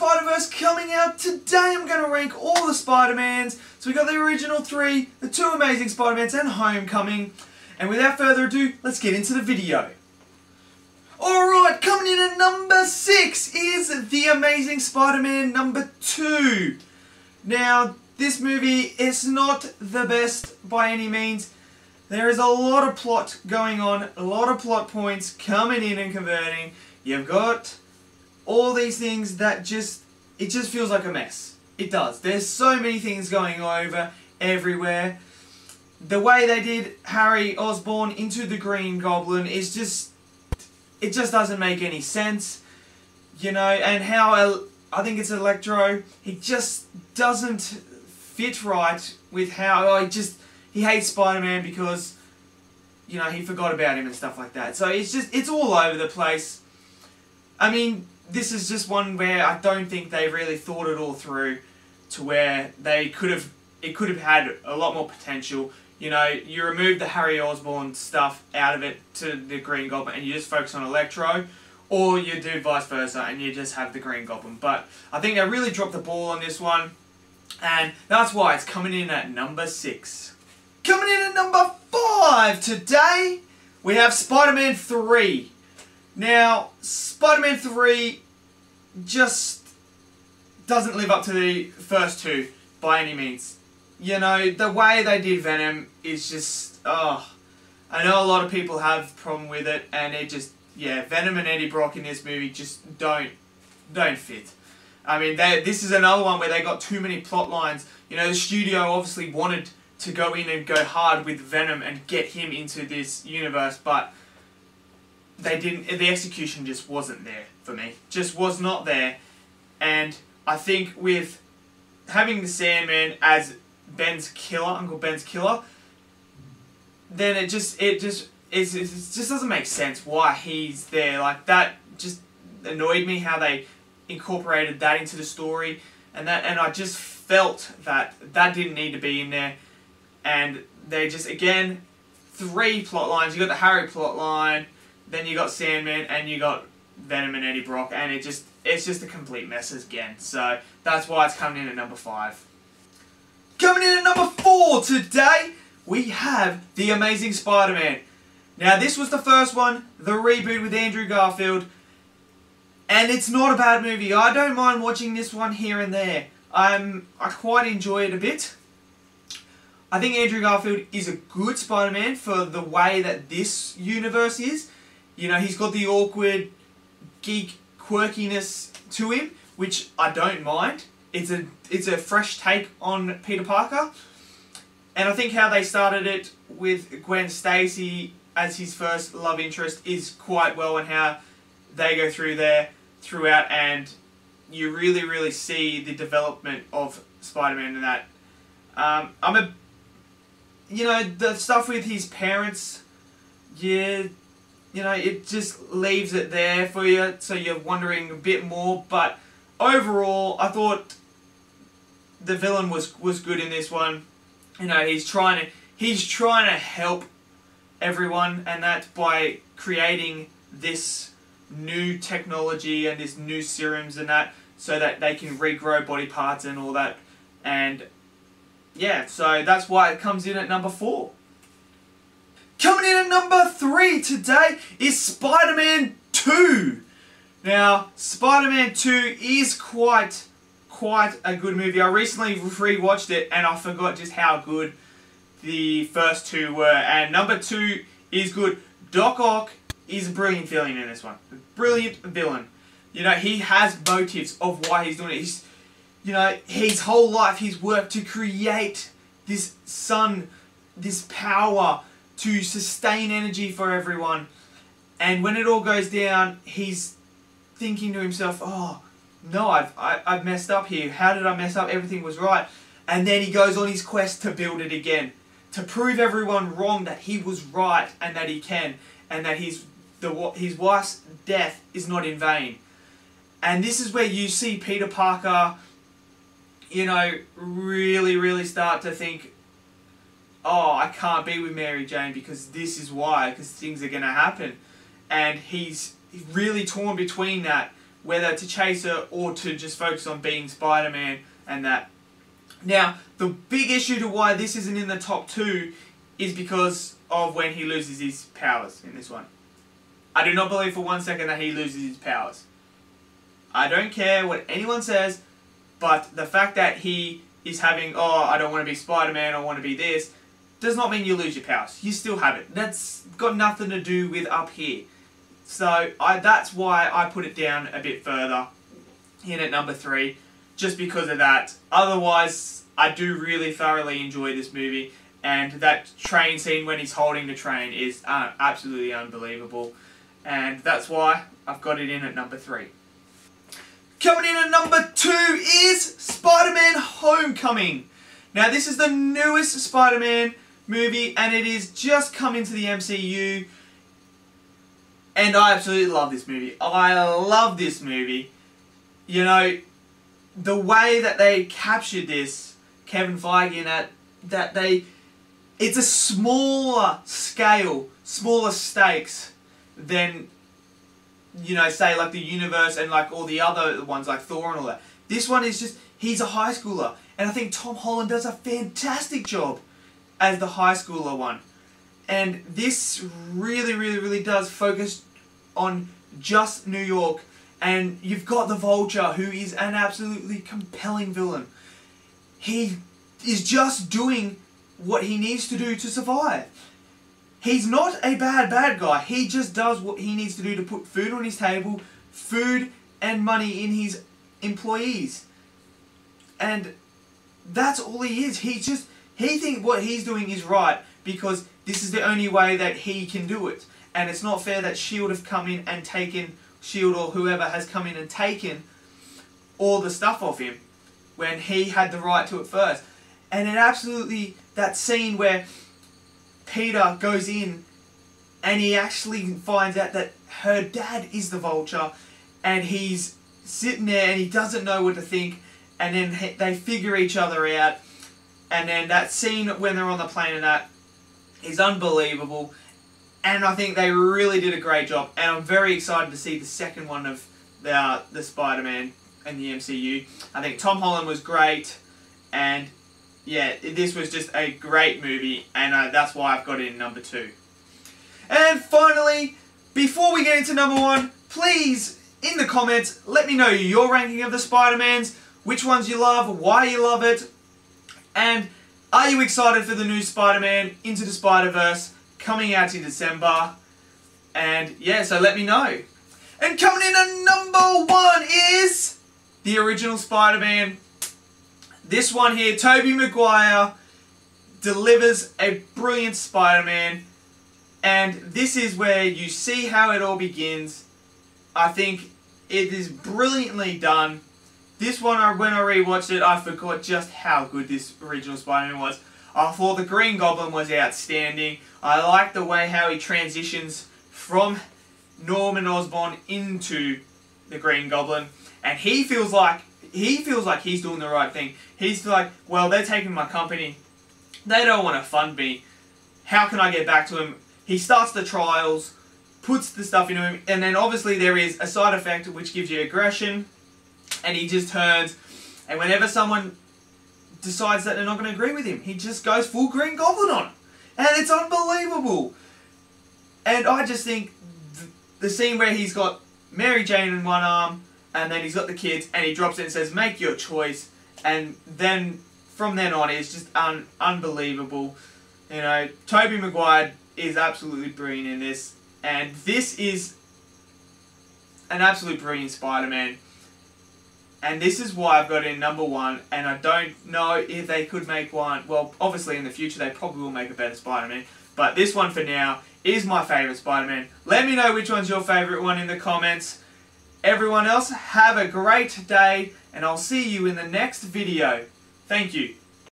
Spider-Verse coming out today. I'm going to rank all the Spider-Mans. So we got the original 3, the 2 Amazing Spider-Mans, and Homecoming. And without further ado, let's get into the video. Alright, coming in at number 6 is The Amazing Spider-Man number 2. Now, this movie is not the best by any means. There is a lot of plot going on, a lot of plot points coming in and converting. You've got all these things that it just feels like a mess. It does. There's so many things going over everywhere. The way they did Harry Osborn into the Green Goblin is just, it just doesn't make any sense. You know, and how, I think it's Electro, he just doesn't fit right with how, he hates Spider-Man because, you know, he forgot about him and stuff like that. So it's all over the place. I mean, this is just one where I don't think they really thought it all through to where it could have had a lot more potential. You know, you remove the Harry Osborn stuff out of it to the Green Goblin and you just focus on Electro, or you do vice versa and you just have the Green Goblin. But I think they really dropped the ball on this one, and that's why it's coming in at number 6. Coming in at number 5 today, we have Spider-Man 3. Now, Spider-Man 3 just doesn't live up to the first 2 by any means. You know, the way they did Venom is just, I know a lot of people have a problem with it, and it just, yeah, Venom and Eddie Brock in this movie just don't fit. I mean, this is another one where they got too many plot lines. You know, the studio obviously wanted to go in and go hard with Venom and get him into this universe, but they didn't. The execution just wasn't there for me. Just was not there. And I think with having the Sandman as Ben's killer, Uncle Ben's killer, then it just doesn't make sense why he's there. Like, that just annoyed me how they incorporated that into the story, and I just felt that didn't need to be in there. And they just, again, 3 plot lines. You got the Harry plot line, then you got Sandman, and you got Venom and Eddie Brock, and it's just a complete mess again. So that's why it's coming in at number 5. Coming in at number 4 today, we have The Amazing Spider-Man. Now, this was the first one, the reboot with Andrew Garfield, and it's not a bad movie. I don't mind watching this one here and there. I quite enjoy it a bit. I think Andrew Garfield is a good Spider-Man for the way that this universe is. You know, he's got the awkward, geek quirkiness to him, which I don't mind. It's a fresh take on Peter Parker. And I think how they started it with Gwen Stacy as his first love interest is quite well, and how they go through there throughout, and you really, really see the development of Spider-Man in that. You know, the stuff with his parents, yeah, you know, it just leaves it there for you, so you're wondering a bit more. But overall, I thought the villain was good in this one. You know, he's trying to help everyone, and that by creating this new technology and this new serums and that, so that they can regrow body parts and all that. And yeah, so that's why it comes in at number 4. Coming in at number 3 today is Spider-Man 2. Now, Spider-Man 2 is quite a good movie. I recently rewatched it and I forgot just how good the first 2 were. And number 2 is good. Doc Ock is a brilliant villain in this one. A brilliant villain. You know, he has motives of why he's doing it. You know, his whole life he's worked to create this sun, this power to sustain energy for everyone. And when it all goes down, he's thinking to himself, oh, no, I've messed up here. How did I mess up? Everything was right. And then he goes on his quest to build it again, to prove everyone wrong that he was right and that he can, and that his wife's death is not in vain. And this is where you see Peter Parker, you know, really, really start to think, oh, I can't be with Mary Jane because this is why, because things are going to happen. And he's really torn between that, whether to chase her or to just focus on being Spider-Man and that. Now, the big issue to why this isn't in the top 2 is because of when he loses his powers in this one. I do not believe for 1 second that he loses his powers. I don't care what anyone says, but the fact that he is having, oh, I don't want to be Spider-Man, I want to be this, does not mean you lose your powers. You still have it. That's got nothing to do with up here. So that's why I put it down a bit further in at number 3, just because of that. Otherwise, I do really thoroughly enjoy this movie, and that train scene when he's holding the train is absolutely unbelievable, and that's why I've got it in at number 3. Coming in at number 2 is Spider-Man Homecoming. Now, this is the newest Spider-Man movie, and it is just come into the MCU. And I absolutely love this movie. I love this movie. You know, the way that they captured this, Kevin Feige, it's a smaller scale, smaller stakes than, you know, say like the universe and like all the other ones like Thor and all that. This one is just, he's a high schooler. And I think Tom Holland does a fantastic job as the high schooler one. And this really does focus on just New York. And you've got the Vulture, who is an absolutely compelling villain. He is just doing what he needs to do to survive. He's not a bad guy. He just does what he needs to do to put food on his table, food and money in his employees. And that's all he is. He thinks what he's doing is right because this is the only way that he can do it. And it's not fair that S.H.I.E.L.D. have come in and taken, S.H.I.E.L.D. or whoever has come in and taken all the stuff off him when he had the right to it first. And it absolutely, that scene where Peter goes in and he actually finds out that her dad is the Vulture, and he's sitting there and he doesn't know what to think, and then they figure each other out, and then that scene when they're on the plane and that is unbelievable, and I think they really did a great job, and I'm very excited to see the second one of the Spider-Man in the MCU. I think Tom Holland was great, and yeah, this was just a great movie, and that's why I've got it in number 2. And finally, before we get into number 1, please, in the comments, let me know your ranking of the Spider-Mans, which ones you love, why you love it, and are you excited for the new Spider-Man Into the Spider-Verse coming out in December? And yeah, so let me know. And coming in at number 1 is the original Spider-Man. This one here, Tobey Maguire, delivers a brilliant Spider-Man, and this is where you see how it all begins. I think it is brilliantly done. This one, when I rewatched it, I forgot just how good this original Spider-Man was. I thought the Green Goblin was outstanding. I like the way how he transitions from Norman Osborn into the Green Goblin, and he feels like he's doing the right thing. He's like, well, they're taking my company. They don't want to fund me. How can I get back to him? He starts the trials, puts the stuff into him, and then obviously there is a side effect which gives you aggression, and he just turns, and whenever someone decides that they're not going to agree with him, he just goes full Green Goblin on. And it's unbelievable. And I just think the scene where he's got Mary Jane in one arm, and then he's got the kids, and he drops it and says, make your choice. And then, from then on, it's just unbelievable. You know, Tobey Maguire is absolutely brilliant in this. And this is an absolute brilliant Spider-Man. And this is why I've got it in number 1. And I don't know if they could make one. Well, obviously in the future they probably will make a better Spider-Man. But this one for now is my favourite Spider-Man. Let me know which one's your favourite one in the comments. Everyone else, have a great day, and I'll see you in the next video. Thank you.